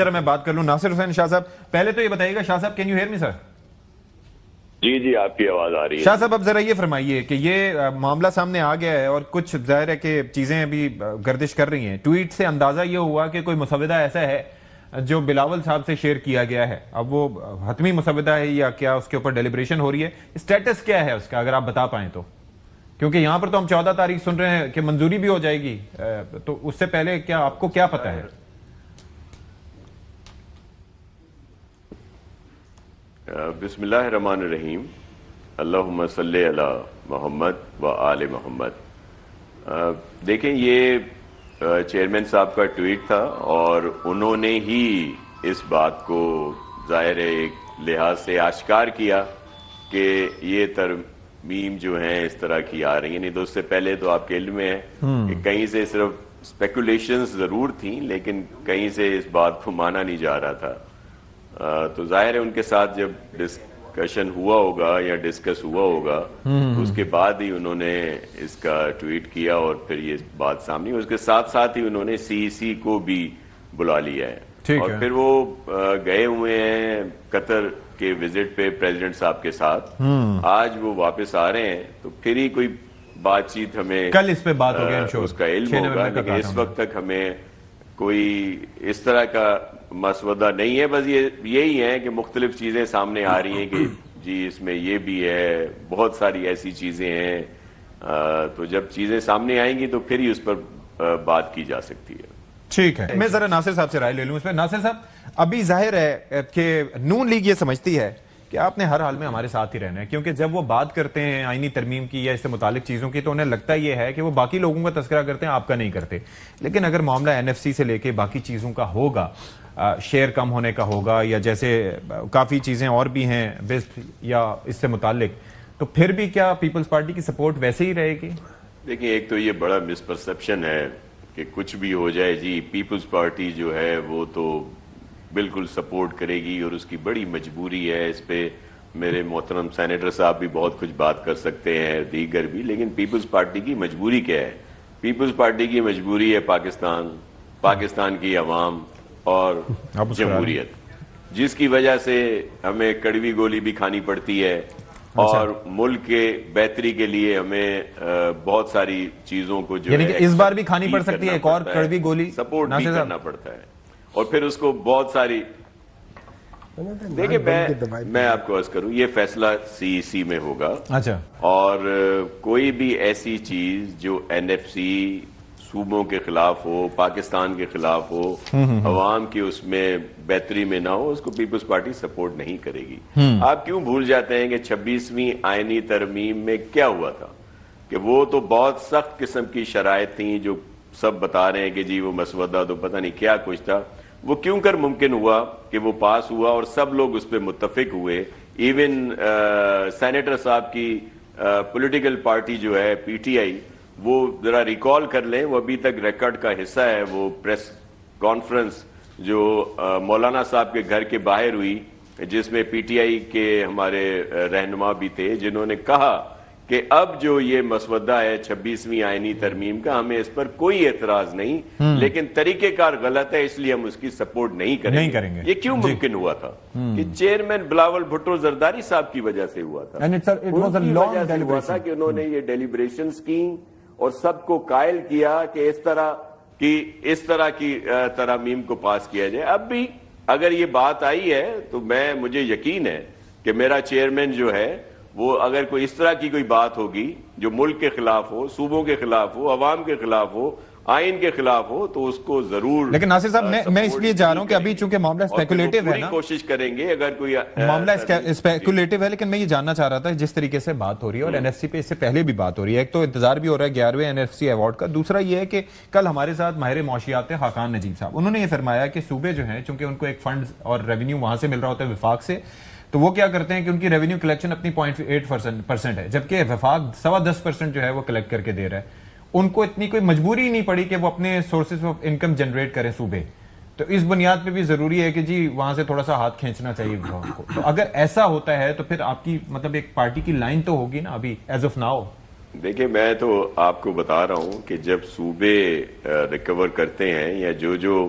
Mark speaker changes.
Speaker 1: ذرا میں بات کر لوں ناصر حسین شاہ صاحب. پہلے تو یہ بتائیے گا شاہ صاحب, کین یو ہیئر می سر؟
Speaker 2: جی آپ کی آواز آ رہی ہے.
Speaker 1: شاہ صاحب اب ذرا یہ فرمائیے کہ یہ معاملہ سامنے آ گیا ہے اور کچھ ظاہر ہے کہ چیزیں ابھی گردش کر رہی ہیں. ٹویٹ سے اندازہ یہ ہوا کہ کوئی مسودہ ایسا ہے جو بلاول صاحب سے شیئر کیا گیا ہے. اب وہ حتمی مسودہ ہے یا کیا اس کے اوپر ڈیلیبریشن ہو رہی ہے؟ اسٹیٹس کیا ہے اس کا اگر آپ بتا پائیں تو, کیونکہ یہاں پر تو ہم 14 تاریخ سن رہے ہیں کہ منظوری بھی ہو جائے گی, تو اس سے پہلے کیا آپ کو کیا پتا ہے؟
Speaker 2: بسم اللہ الرحمن الرحیم. اللہم صلی علی محمد و آل محمد. دیکھیں یہ چیئرمین صاحب کا ٹویٹ تھا اور انہوں نے ہی اس بات کو ظاہر ایک لحاظ سے آشکار کیا کہ یہ ترمیم جو ہیں اس طرح کی آ رہی ہیں. نہیں تو اس سے پہلے تو آپ کے علم میں ہے کہ کہیں سے صرف اسپیکولیشنز ضرور تھیں لیکن کہیں سے اس بات کو مانا نہیں جا رہا تھا. تو ظاہر ہے ان کے ساتھ جب ڈسکشن ہوا ہوگا یا ڈسکس ہوا ہوگا تو اس کے بعد ہی انہوں نے اس کا ٹویٹ کیا اور پھر یہ بات سامنے. اس کے ساتھ ساتھ ہی انہوں نے CEC کو بھی بلا لیا ہے اور پھر وہ گئے ہوئے ہیں قطر کے وزٹ پہ پریزیڈنٹ صاحب کے ساتھ. آج وہ واپس آ رہے ہیں تو پھر ہی کوئی بات چیت ہمیں
Speaker 1: کل اس پہ بات ہو گیا
Speaker 2: اس کا علم ہوگا, لیکن اس وقت تک ہمیں کوئی اس طرح کا مسودہ نہیں ہے. بس یہی ہے کہ مختلف چیزیں سامنے آ رہی ہیں کہ جی اس میں یہ بھی ہے, بہت ساری ایسی چیزیں ہیں. تو جب چیزیں سامنے آئیں گی تو پھر ہی اس پر بات کی جا سکتی ہے.
Speaker 1: ٹھیک ہے, میں ذرا ناصر صاحب سے رائے لے لوں اس پہ. ناصر صاحب, ابھی ظاہر ہے کہ نون لیگ یہ سمجھتی ہے کہ آپ نے ہر حال میں ہمارے ساتھ ہی رہنا ہے, کیونکہ جب وہ بات کرتے ہیں آئینی ترمیم کی یا اس سے متعلق چیزوں کی تو انہیں لگتا یہ ہے کہ وہ باقی لوگوں کا تذکرہ کرتے ہیں, آپ کا نہیں کرتے. لیکن اگر معاملہ NFC سے لے کے باقی چیزوں کا ہوگا, شیئر کم ہونے کا ہوگا یا جیسے کافی چیزیں اور بھی ہیں بسپ یا اس سے متعلق, تو پھر بھی کیا پیپلز پارٹی کی سپورٹ ویسے ہی رہے گی؟
Speaker 2: دیکھیں ایک تو یہ بڑا مس پرسپشن ہے کہ کچھ بھی ہو جائے جی پیپلز پارٹی جو ہے وہ تو بالکل سپورٹ کرے گی اور اس کی بڑی مجبوری ہے. اس پہ میرے محترم سینیٹر صاحب بھی بہت کچھ بات کر سکتے ہیں, دیگر بھی, لیکن پیپلز پارٹی کی مجبوری کیا ہے؟ پیپلز پارٹی کی مجبوری ہے پاکستان کی عوام اور جمہوریت, جس کی وجہ سے ہمیں کڑوی گولی بھی کھانی پڑتی ہے اور ملک کے بہتری کے لیے ہمیں بہت ساری چیزوں کو جو
Speaker 1: ہے اس بار بھی کھانی پڑ سکتی ہے, ایک اور کڑوی گولی
Speaker 2: سپورٹ بھی کرنا پڑتا ہے اور پھر اس کو بہت ساری. دیکھیں میں آپ کو عرض کروں یہ فیصلہ CEC میں ہوگا.
Speaker 1: اچھا,
Speaker 2: اور کوئی بھی ایسی چیز جو NFC صوبوں کے خلاف ہو, پاکستان کے خلاف ہو, عوام کی اس میں بہتری میں نہ ہو, اس کو پیپلز پارٹی سپورٹ نہیں کرے گی. آپ کیوں بھول جاتے ہیں کہ 26ویں آئینی ترمیم میں کیا ہوا تھا کہ وہ تو بہت سخت قسم کی شرائط تھیں جو سب بتا رہے ہیں کہ جی وہ مسودہ تو پتہ نہیں کیا کچھ تھا. وہ کیوں کر ممکن ہوا کہ وہ پاس ہوا اور سب لوگ اس پہ متفق ہوئے. ایون سینیٹر صاحب کی پولیٹیکل پارٹی جو ہے PTI, وہ ذرا ریکال کر لیں, وہ ابھی تک ریکارڈ کا حصہ ہے. وہ پریس کانفرنس جو مولانا صاحب کے گھر کے باہر ہوئی جس میں PTI کے ہمارے رہنما بھی تھے جنہوں نے کہا کہ اب جو یہ مسودہ ہے 26ویں آئینی ترمیم کا, ہمیں اس پر کوئی اعتراض نہیں, لیکن طریقہ کار غلط ہے اس لیے ہم اس کی سپورٹ نہیں کریں گے. یہ کیوں ممکن ہوا تھا کہ چیئرمین بلاول بھٹو زرداری صاحب کی وجہ سے ہوا تھا. ان کی وجہ سے ہوا تھا کہ انہوں نے یہ ڈیلیبریشنز کی اور سب کو قائل کیا کہ اس طرح کی ترامیم کو پاس کیا جائے. اب بھی اگر یہ بات آئی ہے تو مجھے یقین ہے کہ میرا چیئرمین جو ہے وہ اگر کوئی اس طرح کی کوئی بات ہوگی جو ملک کے خلاف ہو, صوبوں کے خلاف ہو, عوام کے خلاف ہو, آئین کے خلاف ہو, تو اس کو ضرور.
Speaker 1: لیکن ناصر صاحب میں اس لیے جا رہا ہوں کہ ابھی چونکہ معاملہ اسپیکولیٹو ہے نا,
Speaker 2: کوشش کریں گے اگر کوئی
Speaker 1: معاملہ اسپیکولیٹو ہے, لیکن میں یہ جاننا چاہ رہا تھا جس طریقے سے بات ہو رہی ہے اور NFC پہ اس سے پہلے بھی بات ہو رہی ہے. ایک تو انتظار بھی ہو رہا ہے 11ویں NFC ایوارڈ کا, دوسرا یہ ہے کہ کل ہمارے ساتھ ماہر معاشیات تھے خاقان نجیب صاحب. انہوں نے یہ فرمایا کہ صوبے جو ہیں چونکہ ان کو ایک فنڈز اور ریونیو وہاں سے مل رہا ہوتا ہے وفاق سے, تو وہ کیا کرتے ہیں کہ ان کی ریونیو کلیکشن اپنی 0.8% ہے, جبکہ وفاق 10.25% جو ہے وہ کلیکٹ کر کے دے رہا ہے. ان کو اتنی کوئی مجبوری نہیں پڑی کہ وہ اپنے سورسز آف انکم جنریٹ کریں صوبے. تو اس بنیاد پہ بھی ضروری ہے کہ جی وہاں سے تھوڑا سا ہاتھ کھینچنا چاہیے وفاق کو. تو اگر ایسا ہوتا ہے تو پھر آپ کی مطلب ایک پارٹی کی لائن تو ہوگی نا ابھی ایز آف ناؤ.
Speaker 2: دیکھیں میں تو آپ کو بتا رہا ہوں کہ جب صوبے ریکور کرتے ہیں یا جو